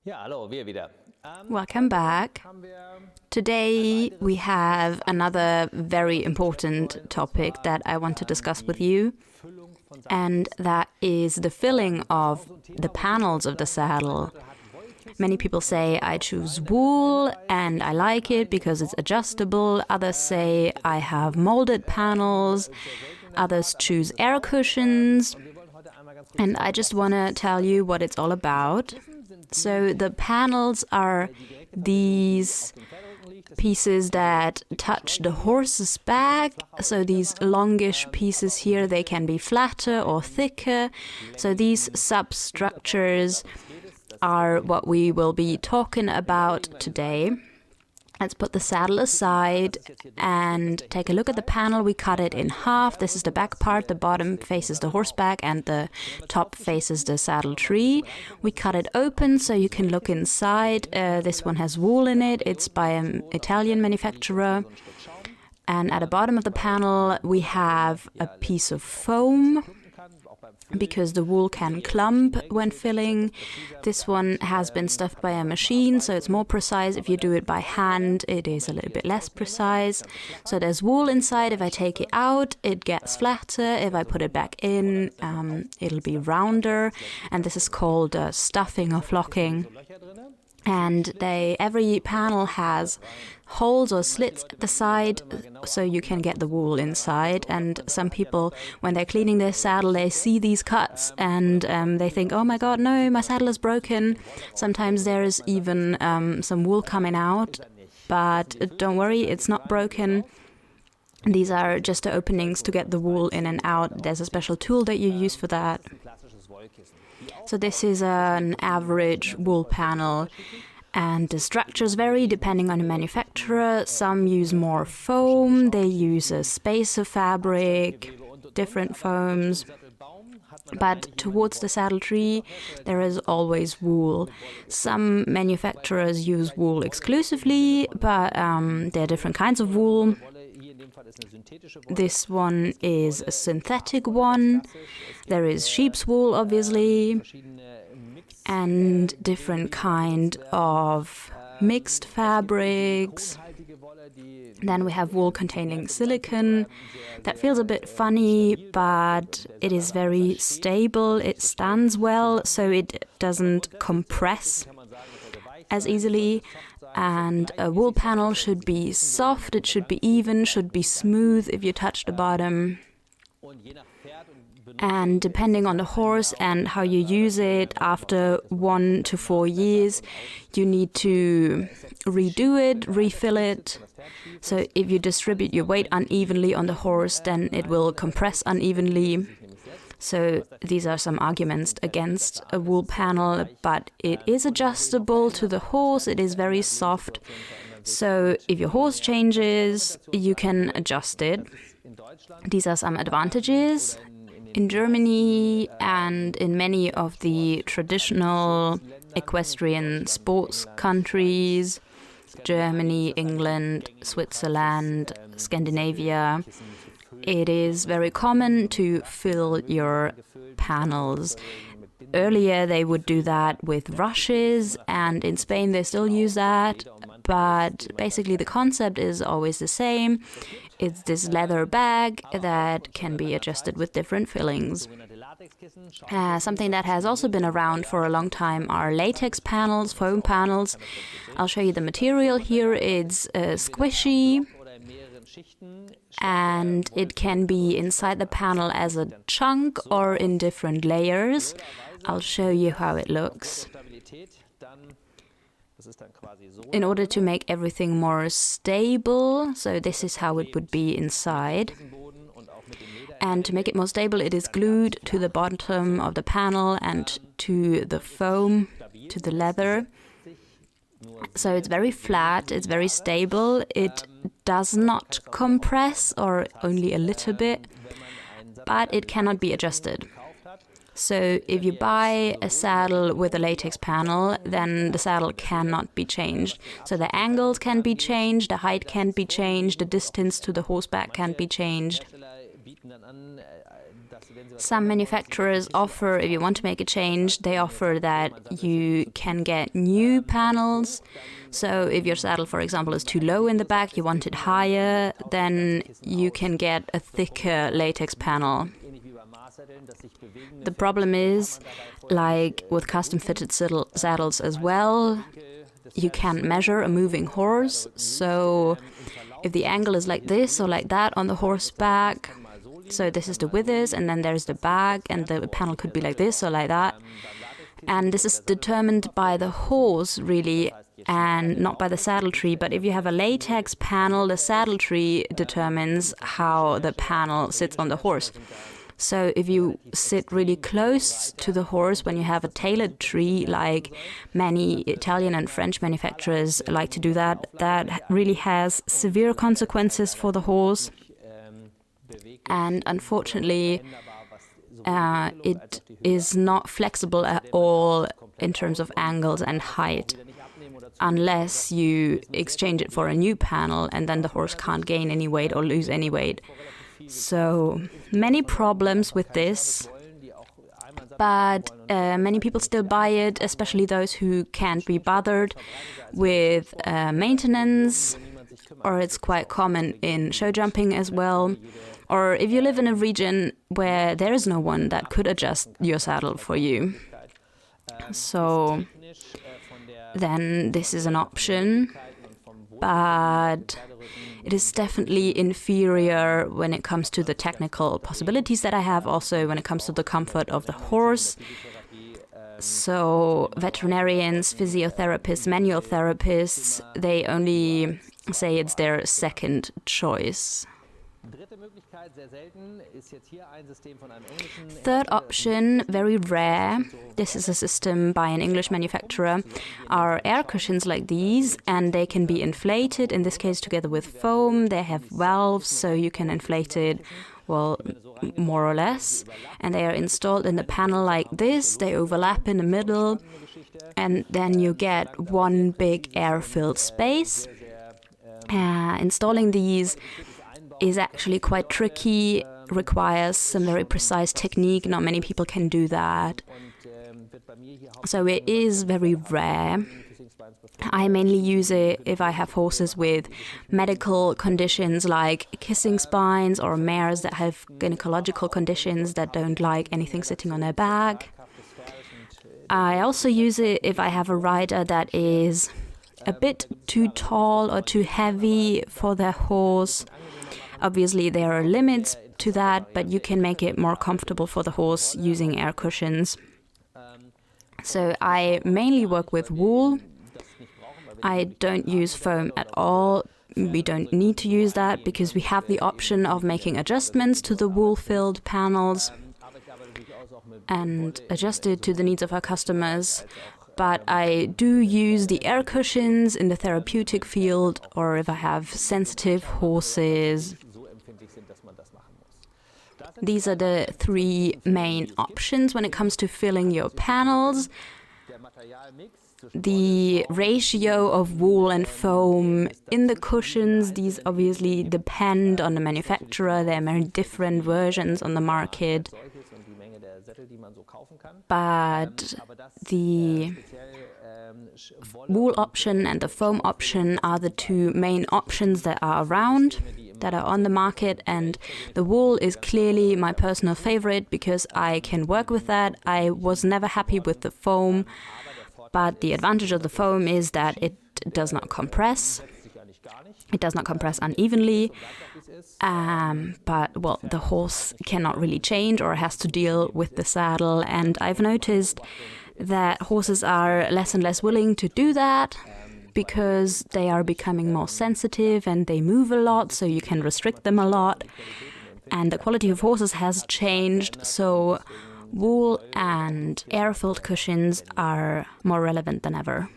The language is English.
Ja, hallo, wir wieder. Welcome back. Today we have another very important topic that I want to discuss with you, and that is the filling of the panels of the saddle. Many people say I choose wool and I like it because it's adjustable. Others say I have molded panels. Others choose air cushions. And I just want to tell you what it's all about. So the panels are these pieces that touch the horse's back. So these longish pieces here, they can be flatter or thicker. So these substructures are what we will be talking about today. Let's put the saddle aside and take a look at the panel. We cut it in half. This is the back part. The bottom faces the horseback and the top faces the saddle tree. We cut it open so you can look inside. This one has wool in it. It's by an Italian manufacturer. And at the bottom of the panel, we have a piece of foam, because the wool can clump when filling. This one has been stuffed by a machine, so it's more precise. If you do it by hand, it is a little bit less precise. So there's wool inside. If I take it out, it gets flatter. If I put it back in, it'll be rounder. And this is called stuffing or flocking. And every panel has holes or slits at the side so you can get the wool inside. And some people, when they're cleaning their saddle, they see these cuts and they think, oh my god, no, my saddle is broken. Sometimes there is even some wool coming out, but don't worry, it's not broken. These are just the openings to get the wool in and out. There's a special tool that you use for that. So this is an average wool panel, and the structures vary depending on the manufacturer. Some use more foam, they use a spacer fabric, different foams. But towards the saddle tree, there is always wool. Some manufacturers use wool exclusively, but there are different kinds of wool. This one is a synthetic one. There is sheep's wool, obviously, and different kind of mixed fabrics. Then we have wool containing silicone. That feels a bit funny, but it is very stable. It stands well, so it doesn't compress as easily. And a wool panel should be soft, it should be even, should be smooth if you touch the bottom. And depending on the horse and how you use it, after 1 to 4 years, you need to redo it, refill it. So if you distribute your weight unevenly on the horse, then it will compress unevenly. So these are some arguments against a wool panel, but it is adjustable to the horse. It is very soft. So if your horse changes, you can adjust it. These are some advantages. In Germany and in many of the traditional equestrian sports countries, Germany, England, Switzerland, Scandinavia, it is very common to fill your panels. Earlier they would do that with rushes, and in Spain they still use that, but basically the concept is always the same. It's this leather bag that can be adjusted with different fillings. Something that has also been around for a long time are latex panels, foam panels. I'll show you the material here. It's squishy, and it can be inside the panel as a chunk or in different layers. I'll show you how it looks. In order to make everything more stable, so this is how it would be inside. And to make it more stable, it is glued to the bottom of the panel and to the foam, to the leather. So it's very flat, it's very stable, it does not compress or only a little bit, but it cannot be adjusted. So if you buy a saddle with a latex panel, then the saddle cannot be changed. So the angles can be changed, the height can be changed, the distance to the horseback can be changed. Some manufacturers offer, if you want to make a change, they offer that you can get new panels. So if your saddle, for example, is too low in the back, you want it higher, then you can get a thicker latex panel. The problem is, like with custom-fitted saddles as well, you can't measure a moving horse. So if the angle is like this or like that on the horseback, so this is the withers, and then there's the back, and the panel could be like this or like that. And this is determined by the horse, really, and not by the saddle tree. But if you have a latex panel, the saddle tree determines how the panel sits on the horse. So if you sit really close to the horse when you have a tailored tree, like many Italian and French manufacturers like to do that, that really has severe consequences for the horse. And unfortunately, it is not flexible at all in terms of angles and height, unless you exchange it for a new panel, and then the horse can't gain any weight or lose any weight. So many problems with this, but many people still buy it, especially those who can't be bothered with maintenance, or it's quite common in show jumping as well. Or if you live in a region where there is no one that could adjust your saddle for you. So then this is an option, but it is definitely inferior when it comes to the technical possibilities that I have, also when it comes to the comfort of the horse. So veterinarians, physiotherapists, manual therapists, they only say it's their second choice. Third option, very rare, this is a system by an English manufacturer, are air cushions like these, and they can be inflated, in this case together with foam. They have valves, so you can inflate it, well, more or less. And they are installed in the panel like this, they overlap in the middle, and then you get one big air-filled space. Installing these is actually quite tricky, requires some very precise technique. Not many people can do that. So it is very rare. I mainly use it if I have horses with medical conditions like kissing spines, or mares that have gynecological conditions that don't like anything sitting on their back. I also use it if I have a rider that is a bit too tall or too heavy for their horse. Obviously, there are limits to that, but you can make it more comfortable for the horse using air cushions. So I mainly work with wool. I don't use foam at all. We don't need to use that because we have the option of making adjustments to the wool-filled panels and adjust it to the needs of our customers. But I do use the air cushions in the therapeutic field, or if I have sensitive horses. These are the three main options when it comes to filling your panels. The ratio of wool and foam in the cushions, these obviously depend on the manufacturer. There are many different versions on the market. But the wool option and the foam option are the two main options that are around, that are on the market, and the wool is clearly my personal favorite because I can work with that. I was never happy with the foam, but the advantage of the foam is that it does not compress. It does not compress unevenly, but, well, the horse cannot really change or has to deal with the saddle, and I've noticed that horses are less and less willing to do that because they are becoming more sensitive and they move a lot, so you can restrict them a lot. And the quality of horses has changed, so wool and air-filled cushions are more relevant than ever.